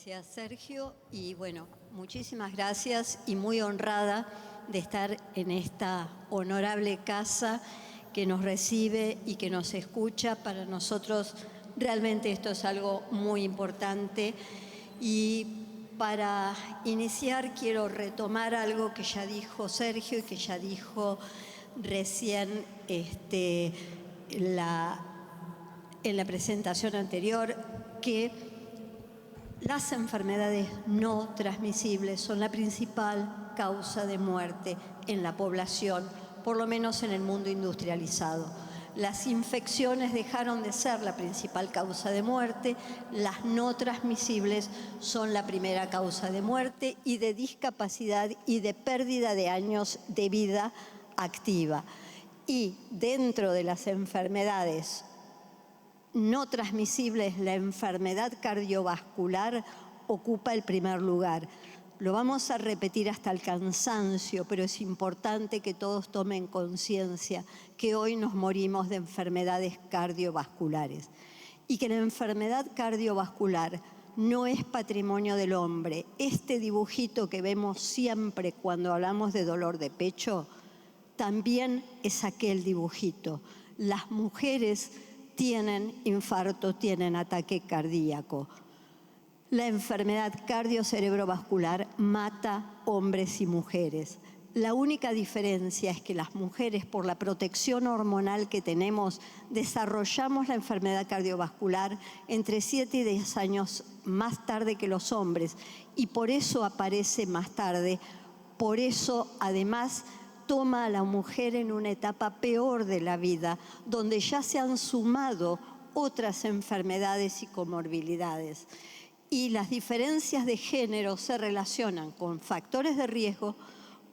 Gracias, Sergio. Y bueno, muchísimas gracias y muy honrada de estar en esta honorable casa que nos recibe y que nos escucha. Para nosotros realmente esto es algo muy importante. Y para iniciar quiero retomar algo que ya dijo Sergio y que ya dijo recién en la presentación anterior, que las enfermedades no transmisibles son la principal causa de muerte en la población, por lo menos en el mundo industrializado. Las infecciones dejaron de ser la principal causa de muerte, las no transmisibles son la primera causa de muerte y de discapacidad y de pérdida de años de vida activa. Y dentro de las enfermedades no transmisibles, la enfermedad cardiovascular ocupa el primer lugar. Lo vamos a repetir hasta el cansancio, pero es importante que todos tomen conciencia que hoy nos morimos de enfermedades cardiovasculares y que la enfermedad cardiovascular no es patrimonio del hombre. Este dibujito que vemos siempre cuando hablamos de dolor de pecho también es aquel dibujito. Las mujeres tienen infarto, tienen ataque cardíaco. La enfermedad cardiocerebrovascular mata hombres y mujeres. La única diferencia es que las mujeres, por la protección hormonal que tenemos, desarrollamos la enfermedad cardiovascular entre 7 y 10 años más tarde que los hombres y por eso aparece más tarde. Por eso, además, toma a la mujer en una etapa peor de la vida, donde ya se han sumado otras enfermedades y comorbilidades. Y las diferencias de género se relacionan con factores de riesgo,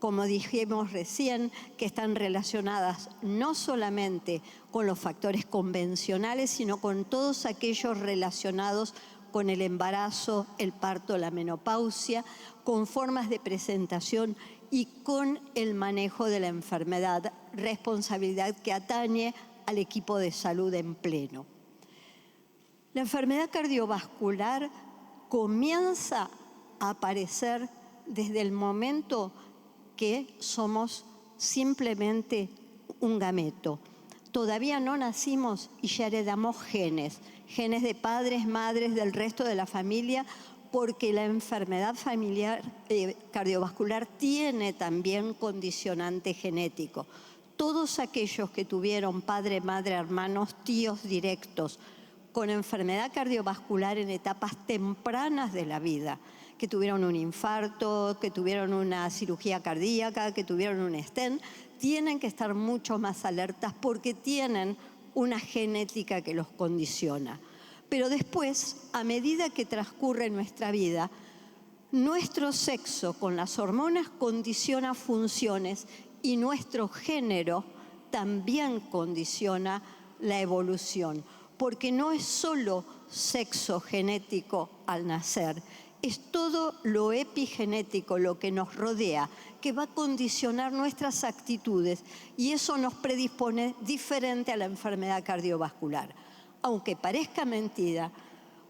como dijimos recién, que están relacionadas no solamente con los factores convencionales, sino con todos aquellos relacionados con el embarazo, el parto, la menopausia, con formas de presentación y con el manejo de la enfermedad, responsabilidad que atañe al equipo de salud en pleno. La enfermedad cardiovascular comienza a aparecer desde el momento que somos simplemente un gameto. Todavía no nacimos y ya heredamos genes de padres, madres, del resto de la familia, porque la enfermedad familiar cardiovascular tiene también condicionante genético. Todos aquellos que tuvieron padre, madre, hermanos, tíos directos con enfermedad cardiovascular en etapas tempranas de la vida, que tuvieron un infarto, que tuvieron una cirugía cardíaca, que tuvieron un stent, tienen que estar mucho más alertas porque tienen una genética que los condiciona. Pero después, a medida que transcurre nuestra vida, nuestro sexo con las hormonas condiciona funciones y nuestro género también condiciona la evolución, porque no es solo sexo genético al nacer, es todo lo epigenético, lo que nos rodea, que va a condicionar nuestras actitudes y eso nos predispone diferente a la enfermedad cardiovascular. Aunque parezca mentira,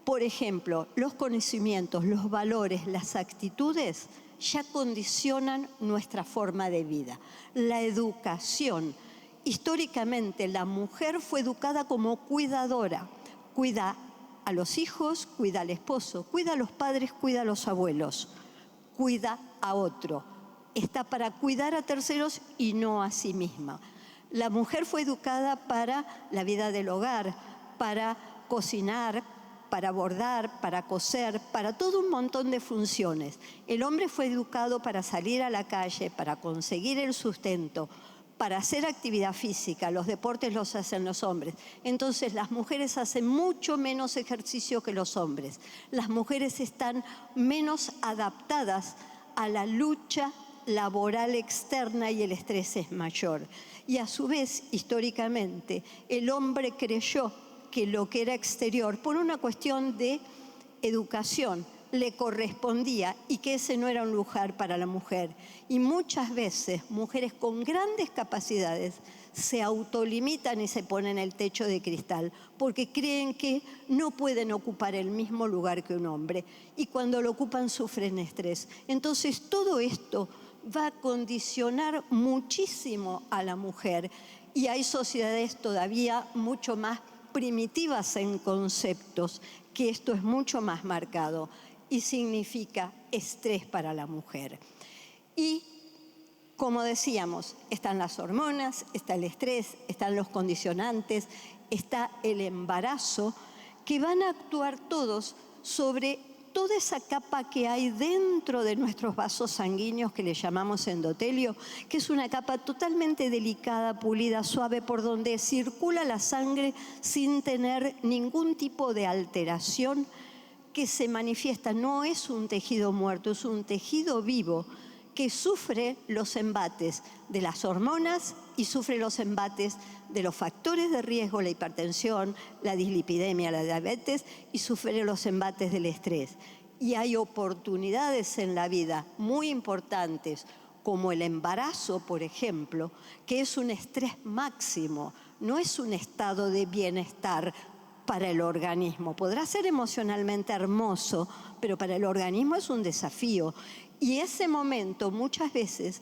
por ejemplo, los conocimientos, los valores, las actitudes ya condicionan nuestra forma de vida. La educación. Históricamente, la mujer fue educada como cuidadora. Cuida a los hijos, cuida al esposo, cuida a los padres, cuida a los abuelos, cuida a otro. Está para cuidar a terceros y no a sí misma. La mujer fue educada para la vida del hogar, para cocinar, para bordar, para coser, para todo un montón de funciones. El hombre fue educado para salir a la calle, para conseguir el sustento, para hacer actividad física. Los deportes los hacen los hombres. Entonces las mujeres hacen mucho menos ejercicio que los hombres. Las mujeres están menos adaptadas a la lucha laboral externa y el estrés es mayor. Y a su vez, históricamente, el hombre creyó que lo que era exterior, por una cuestión de educación, le correspondía y que ese no era un lugar para la mujer. Y muchas veces mujeres con grandes capacidades se autolimitan y se ponen el techo de cristal, porque creen que no pueden ocupar el mismo lugar que un hombre, y cuando lo ocupan sufren estrés. Entonces todo esto va a condicionar muchísimo a la mujer, y hay sociedades todavía mucho más primitivas en conceptos, que esto es mucho más marcado y significa estrés para la mujer. Y como decíamos, están las hormonas, está el estrés, están los condicionantes, está el embarazo, que van a actuar todos sobre toda esa capa que hay dentro de nuestros vasos sanguíneos que le llamamos endotelio, que es una capa totalmente delicada, pulida, suave, por donde circula la sangre sin tener ningún tipo de alteración que se manifiesta. No es un tejido muerto, es un tejido vivo que sufre los embates de las hormonas y sufre los embates de los factores de riesgo, la hipertensión, la dislipidemia, la diabetes, y sufre los embates del estrés. Y hay oportunidades en la vida muy importantes, como el embarazo, por ejemplo, que es un estrés máximo, no es un estado de bienestar para el organismo. Podrá ser emocionalmente hermoso, pero para el organismo es un desafío. Y ese momento muchas veces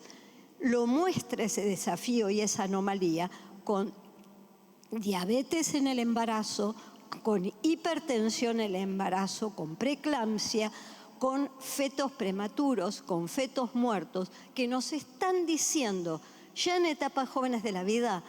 lo muestra ese desafío y esa anomalía con diabetes en el embarazo, con hipertensión en el embarazo, con preeclampsia, con fetos prematuros, con fetos muertos, que nos están diciendo ya en etapas jóvenes de la vida,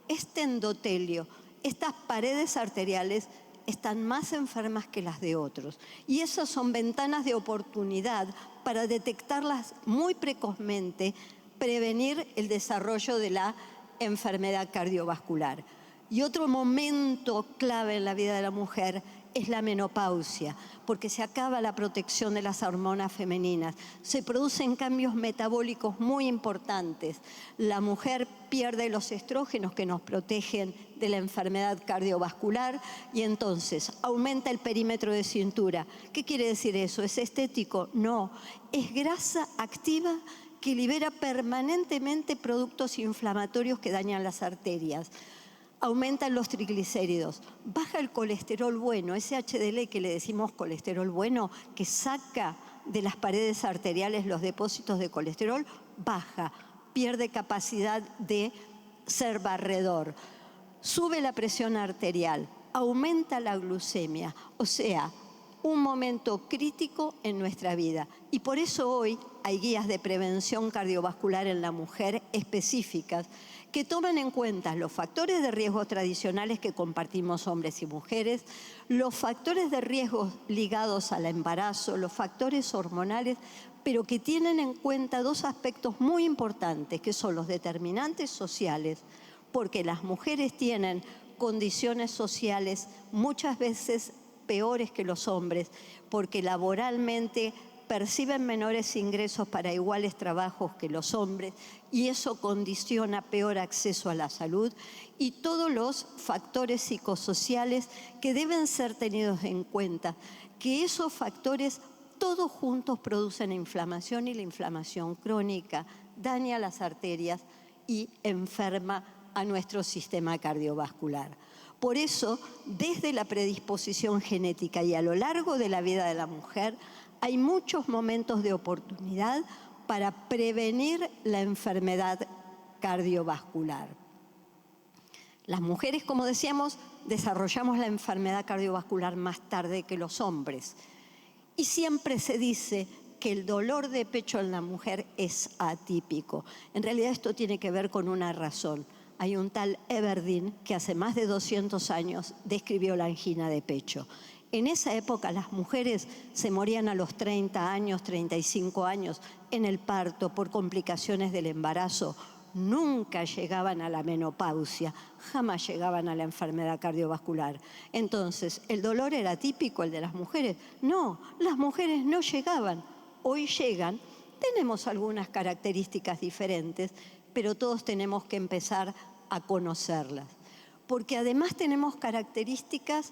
este endotelio, estas paredes arteriales están más enfermas que las de otros. Y esas son ventanas de oportunidad para detectarlas muy precozmente, prevenir el desarrollo de la enfermedad cardiovascular. Y otro momento clave en la vida de la mujer es la menopausia, porque se acaba la protección de las hormonas femeninas, se producen cambios metabólicos muy importantes. La mujer pierde los estrógenos que nos protegen de la enfermedad cardiovascular y entonces aumenta el perímetro de cintura. ¿Qué quiere decir eso? ¿Es estético? No, es grasa activa que libera permanentemente productos inflamatorios que dañan las arterias. Aumentan los triglicéridos, baja el colesterol bueno, ese HDL que le decimos colesterol bueno, que saca de las paredes arteriales los depósitos de colesterol, baja, pierde capacidad de ser barredor, sube la presión arterial, aumenta la glucemia, o sea, un momento crítico en nuestra vida. Y por eso hoy hay guías de prevención cardiovascular en la mujer específicas que toman en cuenta los factores de riesgo tradicionales que compartimos hombres y mujeres, los factores de riesgo ligados al embarazo, los factores hormonales, pero que tienen en cuenta dos aspectos muy importantes, que son los determinantes sociales, porque las mujeres tienen condiciones sociales muchas veces peores que los hombres, porque laboralmente perciben menores ingresos para iguales trabajos que los hombres y eso condiciona peor acceso a la salud, y todos los factores psicosociales que deben ser tenidos en cuenta, que esos factores todos juntos producen inflamación y la inflamación crónica daña las arterias y enferma a nuestro sistema cardiovascular. Por eso, desde la predisposición genética y a lo largo de la vida de la mujer, hay muchos momentos de oportunidad para prevenir la enfermedad cardiovascular. Las mujeres, como decíamos, desarrollamos la enfermedad cardiovascular más tarde que los hombres. Y siempre se dice que el dolor de pecho en la mujer es atípico. En realidad esto tiene que ver con una razón. Hay un tal Everdeen que hace más de 200 años describió la angina de pecho. En esa época las mujeres se morían a los 30 años, 35 años en el parto por complicaciones del embarazo. Nunca llegaban a la menopausia, jamás llegaban a la enfermedad cardiovascular. Entonces, ¿el dolor era típico, el de las mujeres? No, las mujeres no llegaban. Hoy llegan, tenemos algunas características diferentes, pero todos tenemos que empezar a conocerlas. Porque además tenemos características.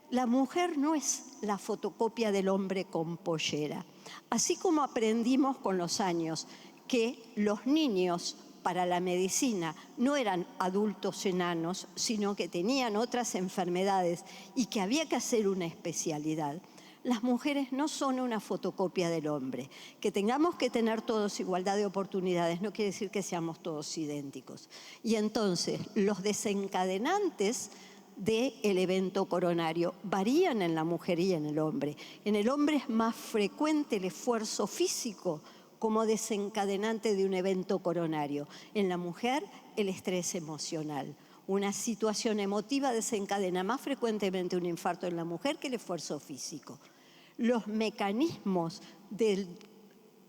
La mujer no es la fotocopia del hombre con pollera. Así como aprendimos con los años que los niños para la medicina no eran adultos enanos, sino que tenían otras enfermedades y que había que hacer una especialidad. Las mujeres no son una fotocopia del hombre. Que tengamos que tener todos igualdad de oportunidades no quiere decir que seamos todos idénticos. Y entonces los desencadenantes del evento coronario varían en la mujer y en el hombre. En el hombre es más frecuente el esfuerzo físico como desencadenante de un evento coronario. En la mujer, el estrés emocional. Una situación emotiva desencadena más frecuentemente un infarto en la mujer que el esfuerzo físico. Los mecanismos del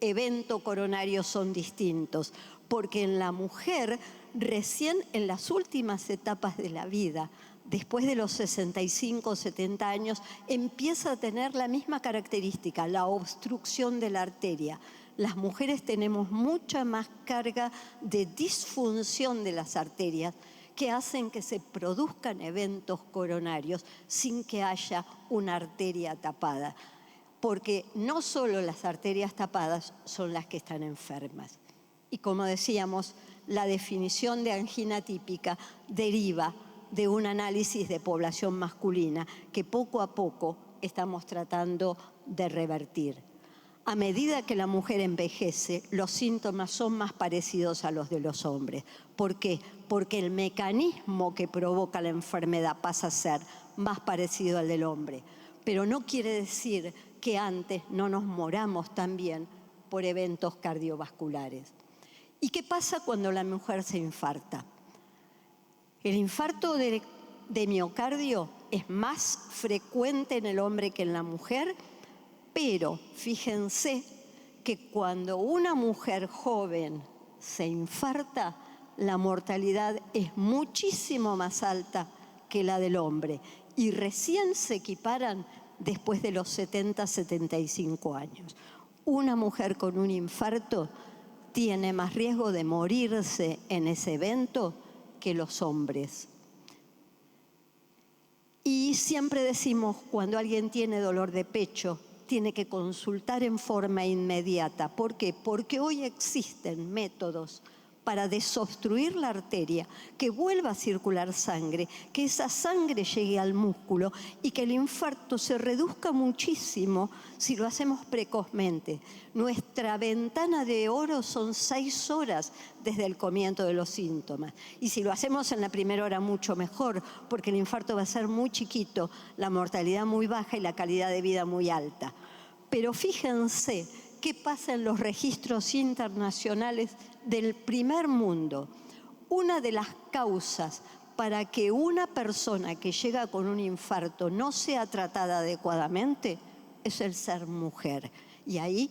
evento coronario son distintos, porque en la mujer, recién en las últimas etapas de la vida, después de los 65 o 70 años, empieza a tener la misma característica, la obstrucción de la arteria. Las mujeres tenemos mucha más carga de disfunción de las arterias que hacen que se produzcan eventos coronarios sin que haya una arteria tapada. Porque no solo las arterias tapadas son las que están enfermas. Y como decíamos, la definición de angina típica deriva de un análisis de población masculina que poco a poco estamos tratando de revertir. A medida que la mujer envejece, los síntomas son más parecidos a los de los hombres. ¿Por qué? Porque el mecanismo que provoca la enfermedad pasa a ser más parecido al del hombre. Pero no quiere decir que antes no nos moramos también por eventos cardiovasculares. ¿Y qué pasa cuando la mujer se infarta? El infarto de miocardio es más frecuente en el hombre que en la mujer, pero fíjense que cuando una mujer joven se infarta, la mortalidad es muchísimo más alta que la del hombre y recién se equiparan después de los 70, 75 años. Una mujer con un infarto tiene más riesgo de morirse en ese evento que los hombres. Y siempre decimos, cuando alguien tiene dolor de pecho, tiene que consultar en forma inmediata. ¿Por qué? Porque hoy existen métodos para desobstruir la arteria, que vuelva a circular sangre, que esa sangre llegue al músculo y que el infarto se reduzca muchísimo si lo hacemos precozmente. Nuestra ventana de oro son 6 horas desde el comienzo de los síntomas. Y si lo hacemos en la primera hora, mucho mejor, porque el infarto va a ser muy chiquito, la mortalidad muy baja y la calidad de vida muy alta. Pero fíjense qué pasa en los registros internacionales del primer mundo. Una de las causas para que una persona que llega con un infarto no sea tratada adecuadamente es el ser mujer. Y ahí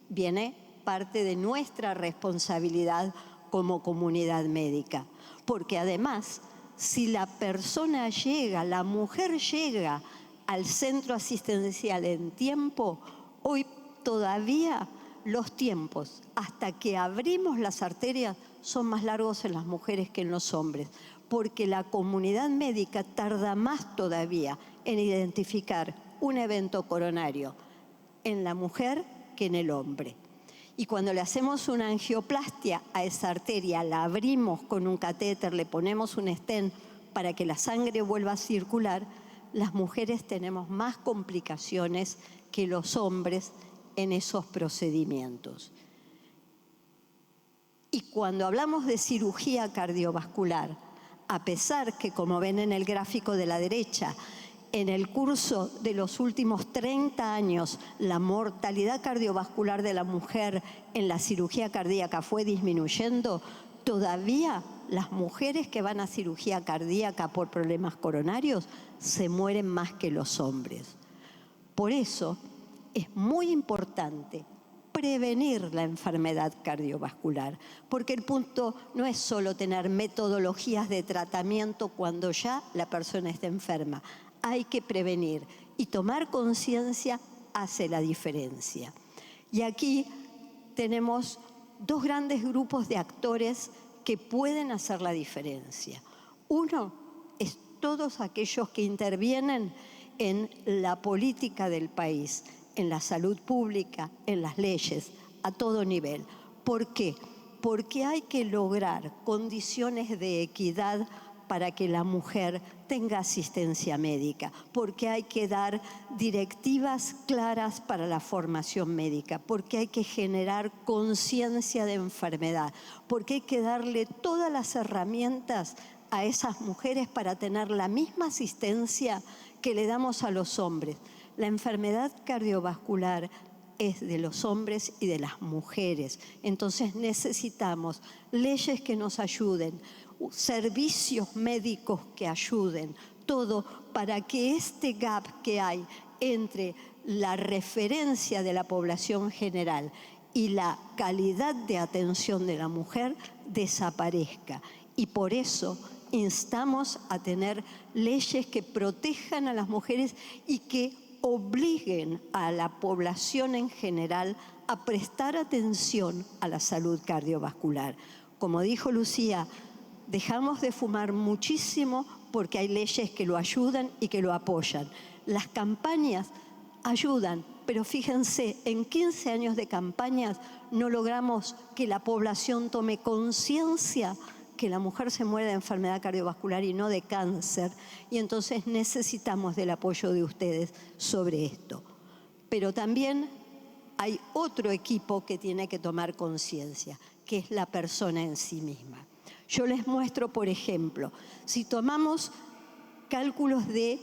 viene parte de nuestra responsabilidad como comunidad médica. Porque además, si la persona llega, la mujer llega al centro asistencial en tiempo, hoy todavía los tiempos hasta que abrimos las arterias son más largos en las mujeres que en los hombres, porque la comunidad médica tarda más todavía en identificar un evento coronario en la mujer que en el hombre. Y cuando le hacemos una angioplastia a esa arteria, la abrimos con un catéter, le ponemos un stent para que la sangre vuelva a circular, las mujeres tenemos más complicaciones que los hombres en esos procedimientos. Y cuando hablamos de cirugía cardiovascular, a pesar que, como ven en el gráfico de la derecha, en el curso de los últimos 30 años, la mortalidad cardiovascular de la mujer en la cirugía cardíaca fue disminuyendo, todavía las mujeres que van a cirugía cardíaca por problemas coronarios se mueren más que los hombres. Por eso es muy importante prevenir la enfermedad cardiovascular, porque el punto no es solo tener metodologías de tratamiento cuando ya la persona está enferma. Hay que prevenir y tomar conciencia hace la diferencia. Y aquí tenemos 2 grandes grupos de actores que pueden hacer la diferencia. Uno es todos aquellos que intervienen en la política del país, en la salud pública, en las leyes, a todo nivel. ¿Por qué? porque hay que lograr condiciones de equidad para que la mujer tenga asistencia médica, porque hay que dar directivas claras para la formación médica, porque hay que generar conciencia de enfermedad, porque hay que darle todas las herramientas a esas mujeres para tener la misma asistencia que le damos a los hombres. La enfermedad cardiovascular es de los hombres y de las mujeres. Entonces necesitamos leyes que nos ayuden, servicios médicos que ayuden, todo para que este gap que hay entre la referencia de la población general y la calidad de atención de la mujer desaparezca. Y por eso instamos a tener leyes que protejan a las mujeres y que obliguen a la población en general a prestar atención a la salud cardiovascular. Como dijo Lucía, dejamos de fumar muchísimo porque hay leyes que lo ayudan y que lo apoyan. Las campañas ayudan, pero fíjense, en 15 años de campañas no logramos que la población tome conciencia que la mujer se muere de enfermedad cardiovascular y no de cáncer, y entonces necesitamos del apoyo de ustedes sobre esto. Pero también hay otro equipo que tiene que tomar conciencia, que es la persona en sí misma. Yo les muestro, por ejemplo, si tomamos cálculos de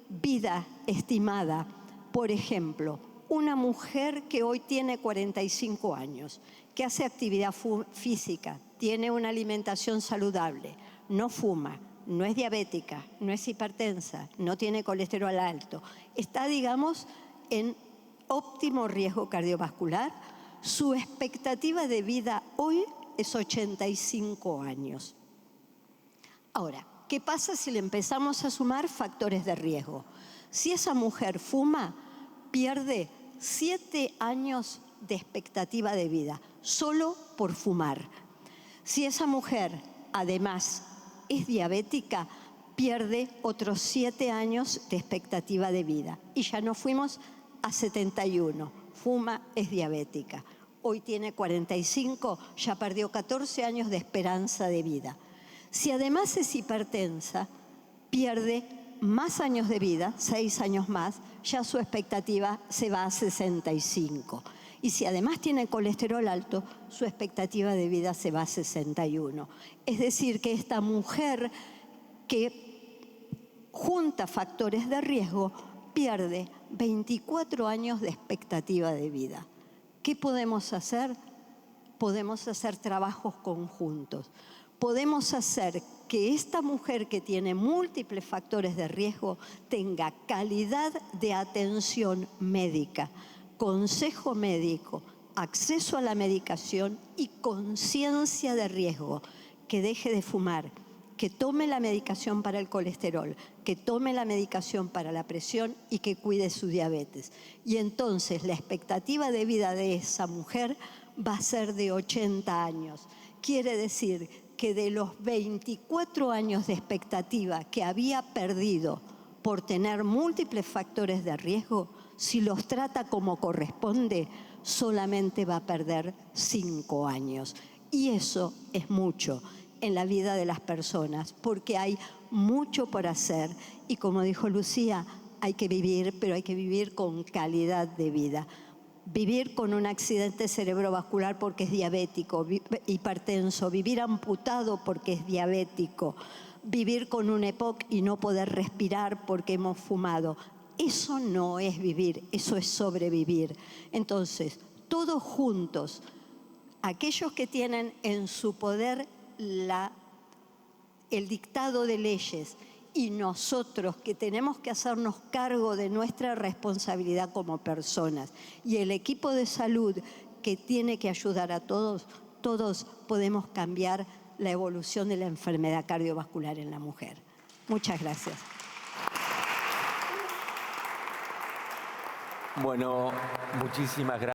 vida estimada, por ejemplo, una mujer que hoy tiene 45 años, que hace actividad física, tiene una alimentación saludable, no fuma, no es diabética, no es hipertensa, no tiene colesterol alto, está, digamos, en óptimo riesgo cardiovascular, su expectativa de vida hoy es 85 años. Ahora, ¿qué pasa si le empezamos a sumar factores de riesgo? Si esa mujer fuma, pierde 7 años de expectativa de vida, solo por fumar. Si esa mujer, además, es diabética, pierde otros 7 años de expectativa de vida. Y ya no fuimos a 71. Fuma, es diabética. Hoy tiene 45, ya perdió 14 años de esperanza de vida. Si además es hipertensa, pierde más años de vida, 6 años más, ya su expectativa se va a 65. Y si además tiene colesterol alto, su expectativa de vida se va a 61. Es decir, que esta mujer que junta factores de riesgo pierde 24 años de expectativa de vida. ¿Qué podemos hacer? Podemos hacer trabajos conjuntos. Podemos hacer que esta mujer que tiene múltiples factores de riesgo tenga calidad de atención médica, consejo médico, acceso a la medicación y conciencia de riesgo, que deje de fumar, que tome la medicación para el colesterol, que tome la medicación para la presión y que cuide su diabetes. Y entonces la expectativa de vida de esa mujer va a ser de 80 años. Quiere decir que de los 24 años de expectativa que había perdido por tener múltiples factores de riesgo, si los trata como corresponde, solamente va a perder 5 años. Y eso es mucho en la vida de las personas, porque hay mucho por hacer. Y como dijo Lucía, hay que vivir, pero hay que vivir con calidad de vida. Vivir con un accidente cerebrovascular porque es diabético, hipertenso, vivir amputado porque es diabético, vivir con un EPOC y no poder respirar porque hemos fumado. Eso no es vivir, eso es sobrevivir. Entonces, todos juntos, aquellos que tienen en su poder el dictado de leyes y nosotros que tenemos que hacernos cargo de nuestra responsabilidad como personas y el equipo de salud que tiene que ayudar a todos, todos podemos cambiar la evolución de la enfermedad cardiovascular en la mujer. Muchas gracias. Bueno, muchísimas gracias.